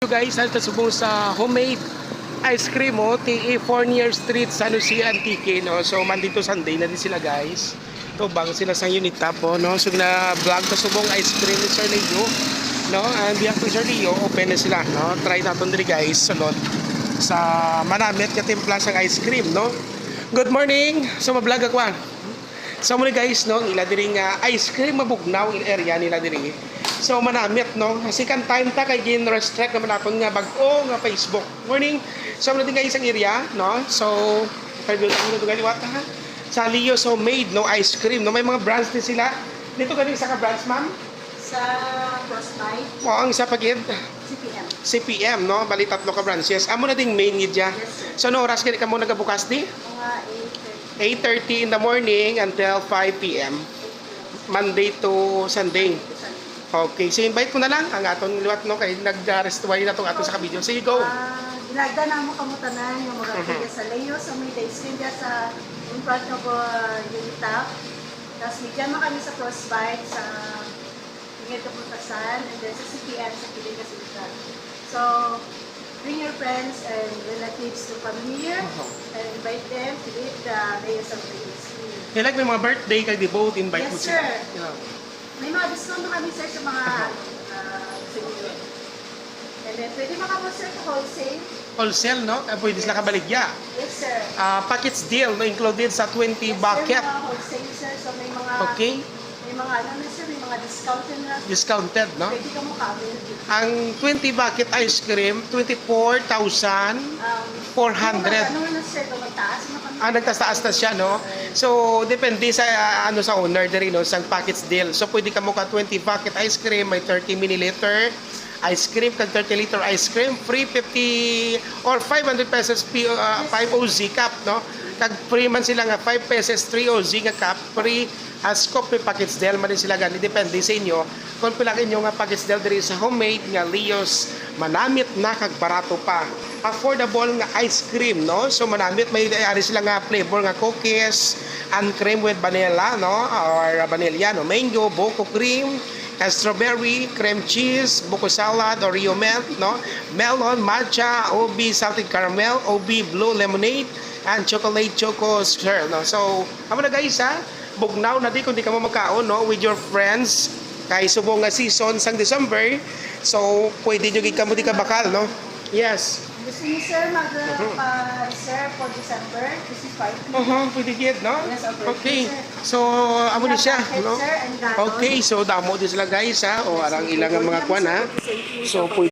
Guys, halta subong sa homemade ice cream TE Fournier Street, San Jose, Antique, no? So mandito Sunday na din sila, guys. To bang sila sa unit top no? So na vlog to subong ice cream ni Sir Leo, no? And biyak to Sir Leo, open na sila, no? Try natin diri, guys, sulod sa manamit ka timpla sa ice cream, no? Good morning. So ma-vlog ako. So muna, guys, no, ila diri nga ice cream mabugnaw in area nila diri. So manamit, no, kasi kan time ta kay gin restrict naman napon nga bag-o nga Facebook. Morning. So muna din, guys, ang area, no. So interview na dito gali wata ha. Sa Leo's Homemade, no, ice cream, no, may mga brands din sila. Dito gani isa ka brands, ma'am? Sa Frostbite. O ang isa pagid CPM. CPM, no, bali tatlo ka brands. Yes, amo na ding main media. Yes, So no oras gani ka mo nagabukas di? Mga 8:30 in the morning until 5 p.m. Monday to Sunday. Okay, so invite ko na lang ang aton liwat, no, kay nag-restuary na tong aton sa video. Sige, go. Ginagda na mo kamutanan yung mga kaya sa Leo's Homemade ice cream dyan sa in front of Unitap. Tapos bigyan mo kami sa Frostbite sa Tingin Kaputasan and then sa CPM sa Pilipinas Sultan. So, bring your friends and relatives to come here and invite them to eat the Leo's Homemade ice cream. Hey, like may mga birthday kay devote, invite mo Yes, sila. sir. Yeah. May mga discount na kami, sir, sa mga sige. And then, pwede makapos, sir, sa wholesale. Wholesale, no? Pwede sila kabaligya. Yes, sir. Package deal, no, included sa 20 Yes, bucket. sir, mga wholesale, sir. So, may mga, Okay? may mga, ano na, sir, may mga discounted na. Discounted, no? Pwede ka mo kami. Ang 20 bucket ice cream, 24,400. Ano na, sir, kung magtaas na kami. Nagtaas na siya, no? So, depende sa ano sa owner diri, no, sa package deal. So, pwede ka mo ka 20 bucket ice cream, may 30 milliliter ice cream, kag 30 liter ice cream, free 50 or 500 pesos 5 OZ cup, no? Kag free man sila nga 5 pesos 3 OZ nga cup, free as coffee package deal man din sila gani, depende sa inyo kung pila inyo nga package deal diri sa homemade nga Leo's, manamit na kag barato pa. Affordable nga ice cream, no? So manamit may ari sila nga flavor nga cookies and cream with vanilla, no? Or vanilla, no? Mango, buko cream, strawberry, cream cheese, buko salad, Oreo milk, no? Melon, matcha, OB salted caramel, OB blue lemonade, and chocolate choco swirl, no? So, amo na, guys, ha? Bugnaw na di kung di ka mo magkaon, no? With your friends. Kay subong nga season sang December. So, pwede nyo gika mo di ka bakal, no? Yes. Gusto niyo, sir, mag-reserve for December? This is 5 Pwede gid, no? Yes, Okay. sir. So, amo ni siya, no? Sir, and ganon. Okay, so damo din sila, guys, ha? O arang ilang ang mga kwan, ha? So, pwede